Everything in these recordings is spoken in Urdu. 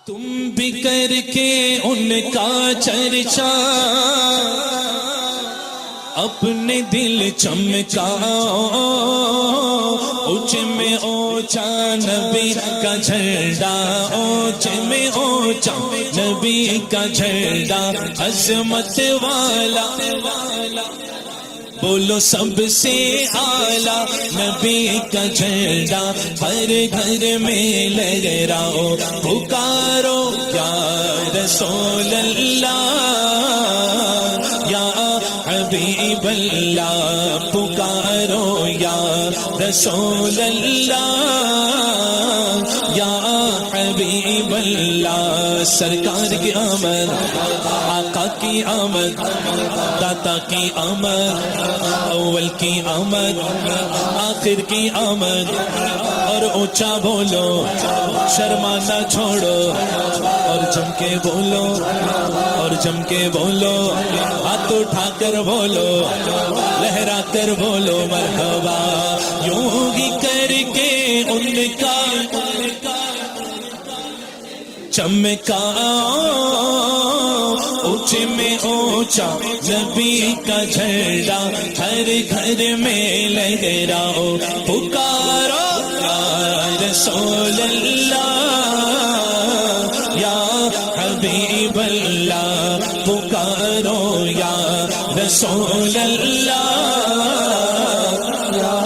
تم بھی کر کے ان کا چرچا اپنے دل چمکاؤ، اونچے میں اونچا نبی کا جھنڈا، اونچے میں اونچا نبی کا جھنڈا، عظمت والا بولو سب سے اعلیٰ نبی کا جھنڈا، ہر گھر میں لہراؤ، پکارو یا رسول اللہ یا حبیب اللہ، پکارو یا رسول اللہ یا حبیب اللہ۔ سرکار کی آمد، آقا کی آمد، داتا کی آمد، اول کی آمد، آخر کی آمد، اور اونچا بولو، شرمانا چھوڑو، اور جم کے بولو، اور جم کے بولو، ہاتھ اٹھا کر بولو، لہرا کر بولو مرحبا، یوں ہی کر کے ان کا چمکاؤ، اونچے میں اونچا نبی کا جھنڈا، ہر گھر میں لہراؤ، پکارو یا رسول اللہ یا حبیب اللہ، پکارو یا رسول اللہ یا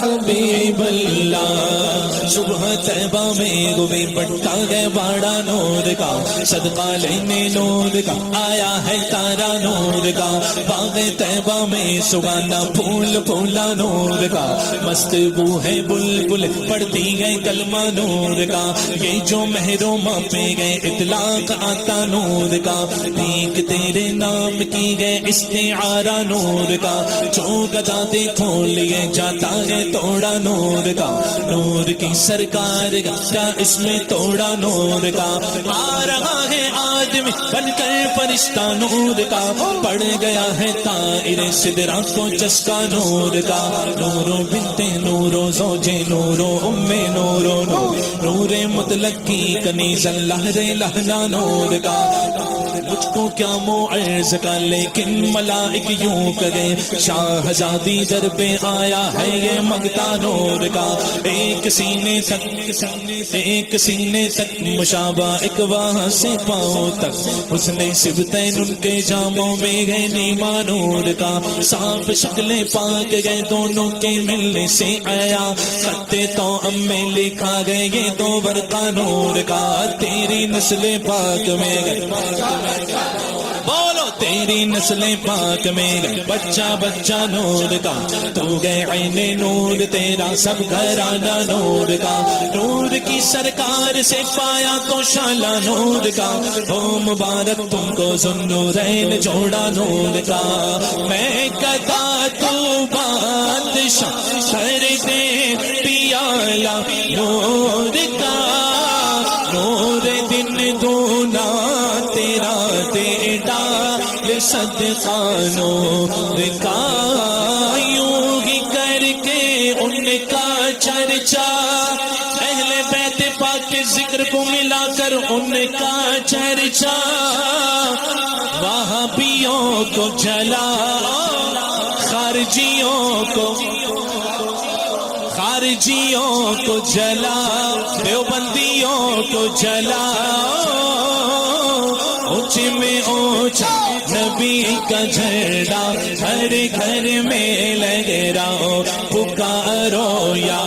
حبیب اللہ۔ صبح طیبہ میں گوبھی پٹکا گئے باڑا نور کا، صدقہ لینے نور کا آیا ہے تارا نور کا، باغ طیبہ میں سگانا پھول پھولا نور کا، مست بو ہے بلبل پڑتی گئے کلمہ نور کا، یہ جو محرومہ پہ گئے اطلاق آتا نور کا، بھیک تیرے نام کی گئے استعارہ نور کا، جو گدا دے کھول لیے جاتا ہے توڑا نور کا، نور کی سرکار کا کیا اس میں توڑا نور کا، آ رہا ہے آدمی بن کر فرشتہ نور کا، پڑ گیا ہے طائر سدرا کو چسکا نور کا، نورو بنت نورو زوجے نورو ام نورو نور، نور مطلق کی کنیز لہر لہنا نور کا، مجھ کو کیا معرض کا لیکن ملائک یوں کہے، شاہزادی در پہ آیا ہے یہ منگتا نور کا، ایک سینے تک مشابہ، ایک وہاں سے پاؤں تک حسن سبتین ان کے جاموں میں گئے نیما نور کا، صاف شکلیں پاک گئے دونوں کے ملنے سے آیا، خطے تو ام میں لکھا گئے یہ دو برقع نور کا، تیری نسل پاک میں گئے، بولو تیری نسل پاک میں گئے بچہ بچہ نور کا، تو گئے عین نور تیرا سب گھرانہ نور کا، نور کی سرکار سے پایا تو شالا نور کا، ہو مبارک تم کو ذوالنورین جوڑا نور کا، میں گدا تو بادشاہ ہر دے پیالہ نور کا، نور دن دونا تیرا دے ڈال صدقہ نور کا، یوں ہی کر کے ان کا چرچا، اہل بیت پاک کے ذکر کو ملا کر ان کا چرچا، وہابیوں کو جلا، خارجیوں کو جلا، دیوبندیوں کو جلا، اونچے میں اونچا نبی کا جھنڈا، ہر گھر میں لہراؤ، پکارو یا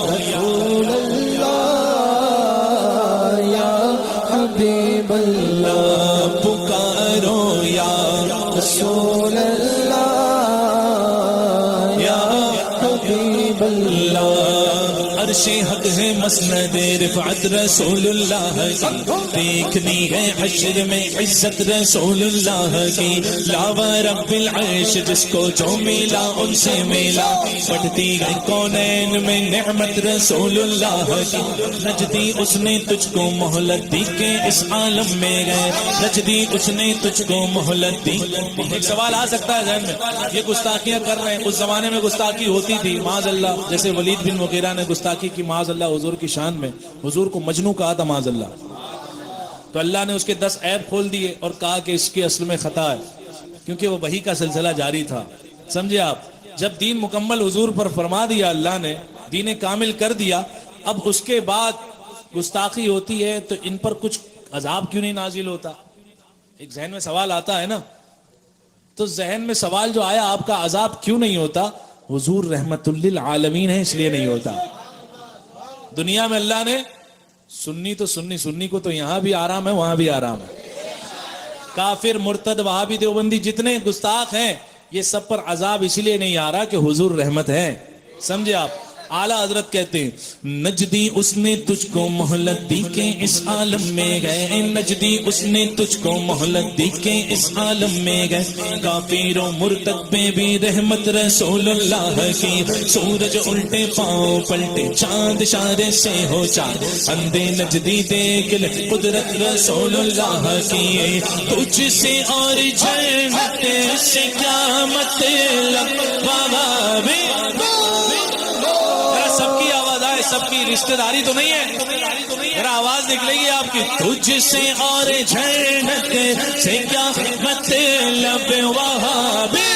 رسول اللہ یا حبیب اللہ، پکارو یا رسول اللہ یا حبیب اللہ، عرش حق ہے مسند رفعت رسول اللہ کی، دیکھنی ہے حشر میں عزت رسول اللہ کی، لاوا رب العرش جس کو جو ملا ان سے ملا، بڑھتی گئی کونین میں نعمت رسول اللہ کی، نجدی اس نے تجھ کو مہلت دی کہ اس عالم میں گئے، نجدی اس نے تجھ کو مہلت دی۔ ایک سوال آ سکتا ہے ذہن میں، یہ گستاخیاں کر رہے ہیں، اس زمانے میں گستاخی ہوتی تھی معاذ اللہ، جیسے ولید بن مغیرہ نے گستاخی کی معاذ اللہ حضور کی شان میں، حضور کو مجنوں کہا تھا معاذ اللہ، تو اللہ نے اس کے 10 عیب کھول دیے اور کہا کہ اس کے اصل میں خطا ہے، کیونکہ وہ وحی کا سلسلہ جاری تھا. سمجھے آپ؟ جب دین مکمل حضور پر فرما دیا اللہ نے، دین کامل کر دیا، اب اس کے بعد گستاخی ہوتی ہے تو ان پر کچھ عذاب کیوں نہیں نازل ہوتا؟ ایک ذہن میں سوال آتا ہے نا. تو ذہن میں سوال جو آیا آپ کا عذاب کیوں نہیں ہوتا؟ حضور رحمت للعالمین ہے اس لیے نہیں ہوتا. دنیا میں اللہ نے سنی تو سنی کو تو یہاں بھی آرام ہے وہاں بھی آرام ہے. کافر مرتد وہابی دیوبندی جتنے گستاخ ہیں یہ سب پر عذاب اس لیے نہیں آ رہا کہ حضور رحمت ہے. سمجھے آپ؟ اعلیٰ حضرت کہتے ہیں نجدی اس نے تجھ کو مہلت دی کے اس عالم میں گئے، نجدی اس نے تجھ کو مہلت دی کے اس عالم میں گئے، کافر و مرتد میں بھی رحمت رسول اللہ کی، سورج الٹے پاؤں پلٹے چاند اشارے سے ہو چار، اندھے نجدی دیکھ لے قدرت رسول اللہ کی، تجھ سے اور جنت سے کیا مطلب بابا بھی. سب کی آواز آئے، سب کی رشتہ داری تو نہیں ہے، ذرا آواز نکلے گی آپ کی. تجھ سے اور جنت سے کیا مطلب وہابی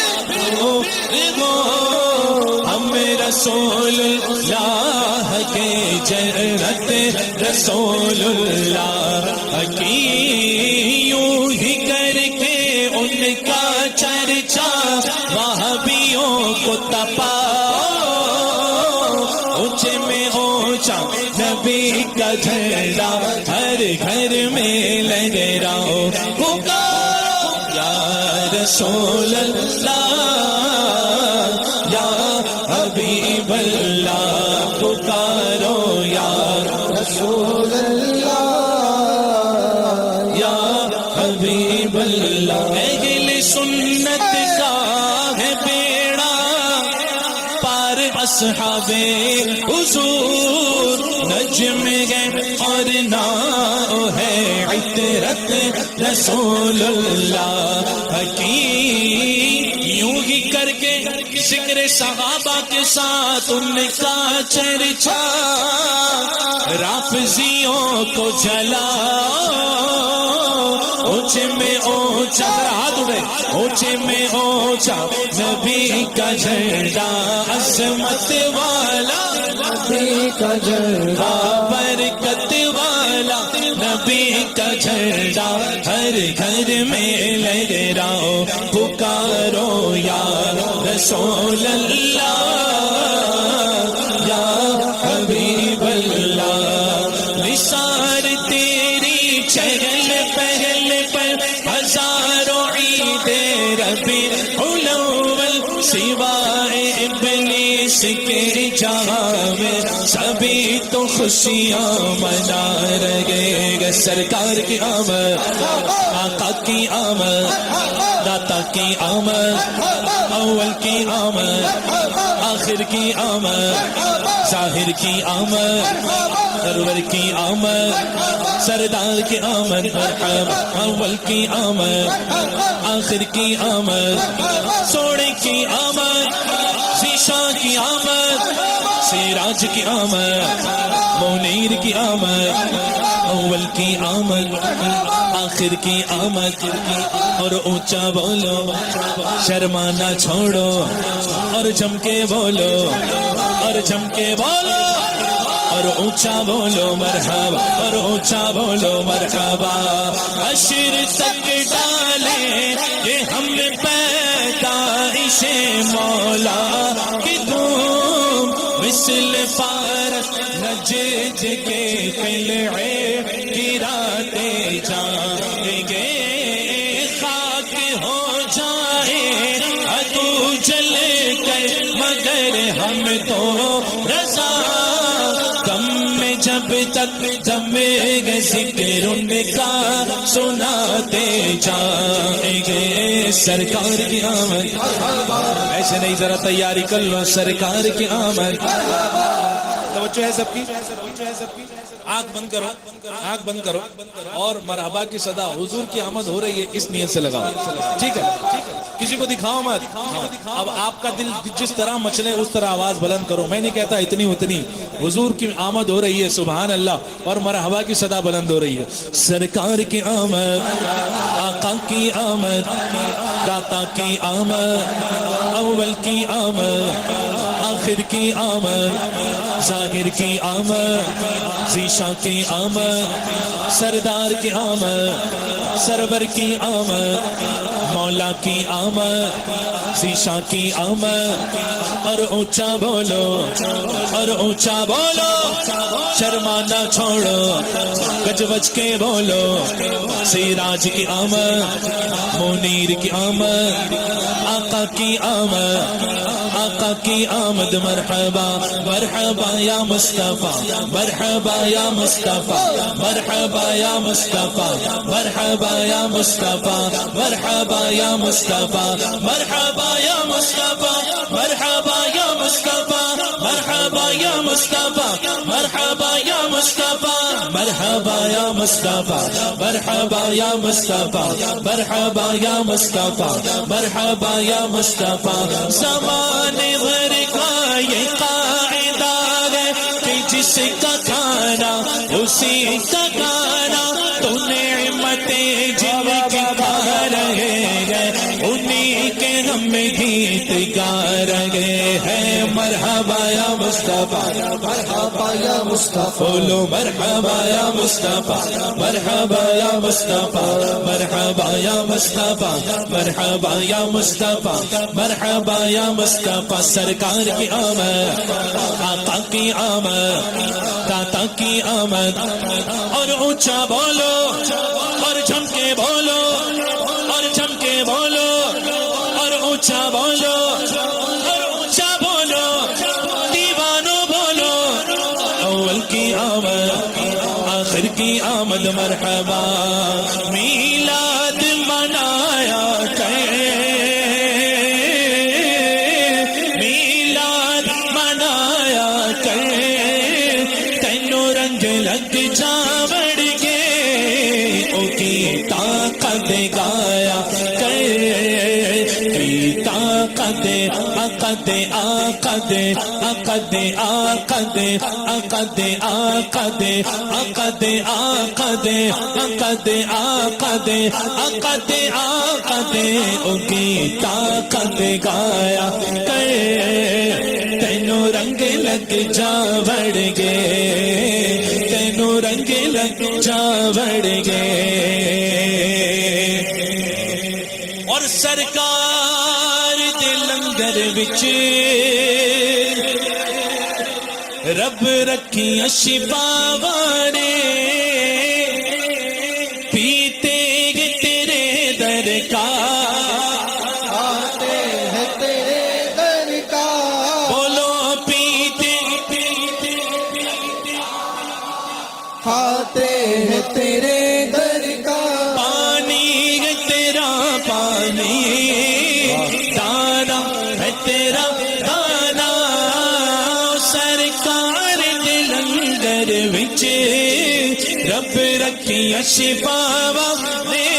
ہم رسول اللہ کے جنت رسول اللہ کی، یوں ہی کر کے ان کا چرچا وہابیوں کو تپا، اونچے میں اونچا نبی کا جھنڈا ہر گھر میں لہراؤ، پکارو یا رسول اللہ یا حبیب اللہ، پکارو یا رسول اللہ یا حبیب اللہ. اہل سنت کا ہے بیڑا پار، اصحاب حضور نجم گئے اور نام ہے عطرت رسول اللہ کی، یوں ہی کر کے ذکر صحابہ کے ساتھ ان کا چرچا رافضیوں کو جلا، اونچے میں اونچا ہاتھ اٹھے، اونچے میں اونچا نبی کا جھنڈا عظمت والا نبی کا جھنڈا، برکت والا نبی کا جھنڈا ہر گھر میں لہراؤ، پکارو یا رسول اللہ یا حبیب اللہ. نثار تیری چہل پہل پر ہزاروں عید ربیع الاول، سوائے ابلیس کے جہاں میں سبھی تو خوشیاں منا رہے گے. سرکار کی آمد، آقا کی آمد، داتا کی آمد، اول کی آمد، آخر کی آمد، ظاہر کی آمد، سرور کی آمد، سردار کی آمد، مرحبا اول کی آمد، آخر کی آمد، سوڑے کی آمد، شیشہ کی آمد، سراج کی آمد، منیر کی آمد، اول کی آمد، آخر کی آمد. اور اونچا بولو، شرمانا چھوڑو، اور جم کے بولو، اور جم کے بولو، اور اونچا بولو مرحبا، اور اونچا بولو مرحبا. عشر تک ڈالے کہ ہم نے پیدائش مولا کی دھوم، مثل پارس نجد کے قلعے گراتے جائیں گے، خاک ہو جائے ادو جل کر مگر ہم تو رضا، غم میں جب تک جمے گے ذکر ان کا سناتے جائیں گے. سرکار کی آمد، ایسے نہیں ذرا تیاری کر لو، سرکار کی آمد. توجہ ہے سب کی؟ آنکھ بند کرو، آنکھ بند کرو اور مرحبا کی صدا حضور کی آمد ہو رہی ہے اس نیت سے لگاؤ، ٹھیک ہے؟ کسی کو دکھاؤ مت. اب آپ کا دل جس طرح مچلے اس طرح آواز بلند کرو. میں نہیں کہتا اتنی، حضور کی آمد ہو رہی ہے، سبحان اللہ، اور مرحبا کی صدا بلند ہو رہی ہے. سرکار کی آمد، آقا کی آمد، داتا کی آمد، اول کی آمد، آخر کی آمد، ظاہر کی آمد، ذیشا کی آمد، سردار کی آمد، سرور کی آمد، مولا کی آمد، ذیشا کی آمد. اور اونچا بولو، اور اونچا بولو، شرمانا چھوڑو، گج بج کے بولو. سراج کی آمد، منیر کی آمد، آقا کی آمد، آقا کی آمد. مرحبا مرحبا یا مصطفیٰ، مرحبا یا مصطفیٰ، مرحبا یا مصطفیٰ، مرحبا یا مصطفیٰ، مرحبا یا مصطفیٰ، مرحبا یا مصطفیٰ، مرحبا یا مصطفیٰ، مرحبا یا مصطفیٰ، مرحبا یا مصطفیٰ، مرحبا یا مصطفیٰ، مرحبا یا مصطفیٰ، مرحبا یا مصطفیٰ، مرحبا یا مصطفیٰ. زمانے بھر کا یہ قاعدہ ہے کہ جس کا کھانا اسی کا کھانا، تو نعمتیں جن کی کھا رہے ہیں انہیں کے ہم گیت گا رہے ہیں. مرحبا یا مصطفیٰ، مرحبا یا مصطفیٰ، بولو مرحبا یا مصطفیٰ، مرحبا یا مصطفیٰ، مرحبا یا مصطفیٰ، مرحبا یا مصطفیٰ، مرحبا یا مصطفیٰ. سرکار کی آمد، آقا کی آمد، داتا کی آمد. اور اونچا بولو، اور جھم کے بولو، اور جھم کے بولو، اور اونچا بولو، اور اونچا بولو. دیوانو بولو، اول کی آمد، آخر کی آمد. مرحبا میلاد منایا کرے، میلاد منایا کرے. تینوں رنگ لگ جاوڑ کے او کی طاقت گایا کرے، کی طاقت عقد عقد عقد عقد عقد عقد عقد عقد عقد عقد عقد عقد ان کی طاقت گایا کرے. تینوں رنگ لگ جاوڑ گے، تینوں رنگ لگ جاوڑ گے. اور سرکار دے لنگر وچ رب رکھی شفاوانے، پیتے گے تیرے در کا، آتے ہیں تیرے در کا. بولو پیتے کھاتے ہیں تیرے در کا. پانی ہے تیرا پانی، دانا ہے تیرا دانا. سرکار دے لنگر وچ رب رکھی شفاوانے،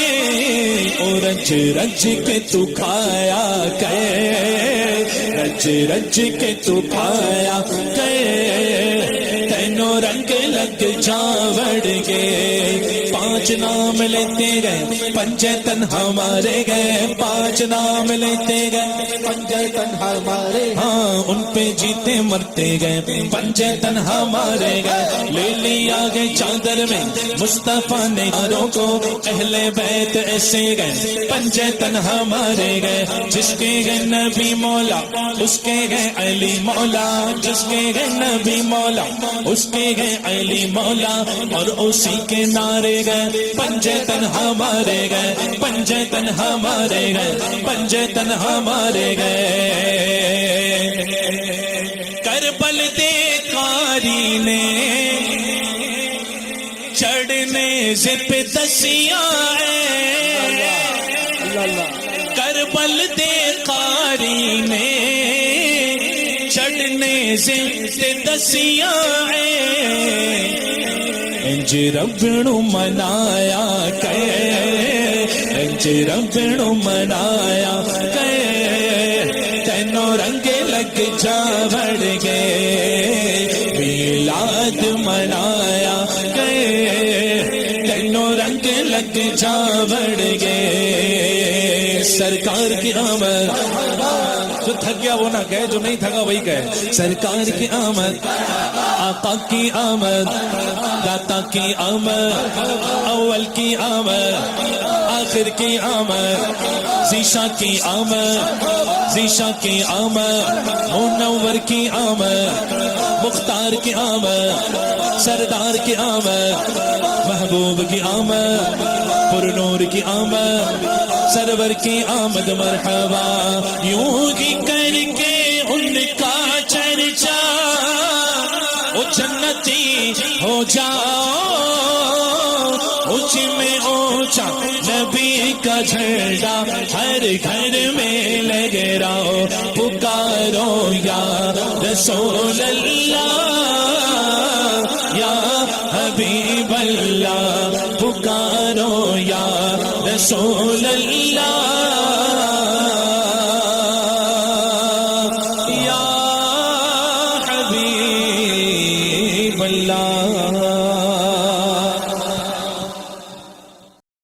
او رج رج کے تو کھایا کرے، رج رج کے تو کھایا کرے. تینوں رنگ لگ جاوڑ گے. 5 نام لیتے گئے، پنجے تنہا مارے گئے. 5 نام لیتے گئے، پنجے تنہا مارے، ہاں ان پہ جیتے مرتے گئے. پنجے تنہا مارے گئے. لے لیا گئے چادر میں مصطفیٰ نے یاروں کو، اہل بیت ایسے گئے. پنجے تنہا مارے گئے. جس کے گئے نبی مولا اس کے گئے علی مولا، جس کے گئے نبی مولا اس کے گئے علی مولا. اور اسی کے نعرے گئے. پنجے تنہا مارے گئے، پنجے تنہا مارے گئے، پنجے تنہا مارے گئے. کربل دے قاری نے چڑھنے سے پہ دسیاں کربل دے قاری نے چڑھنے سے دسیاں انج رب نو منایا کہ انج رب نو منایا کہ تینوں رنگ لگ جا بڑھ گئے میلاد منایا کہ تینوں رنگ لگ جا بڑھ گئے سرکار کی آمد جو تھک گیا وہ نہ کہے جو نہیں تھکا وہی کہے سرکار کی آمد آقا کی آمد داتا کی آمد اول کی آمد آخر کی آمد ذیشا کی آمد ذیشا کی آمد منور کی آمد مختار کی آمد سردار کی آمد محبوب کی آمد پرنور کی آمد سرور کی آمد مرحبا یوں ہی کر کے ان کا چرچا او جنتی ہو جاؤ اونچ میں اونچا نبی کا جھنڈا ہر گھر میں لگ رہو پکارو یا رسول اللہ یا حبیب اللہ پکارو یا رسول اللہ یا حبیب اللہ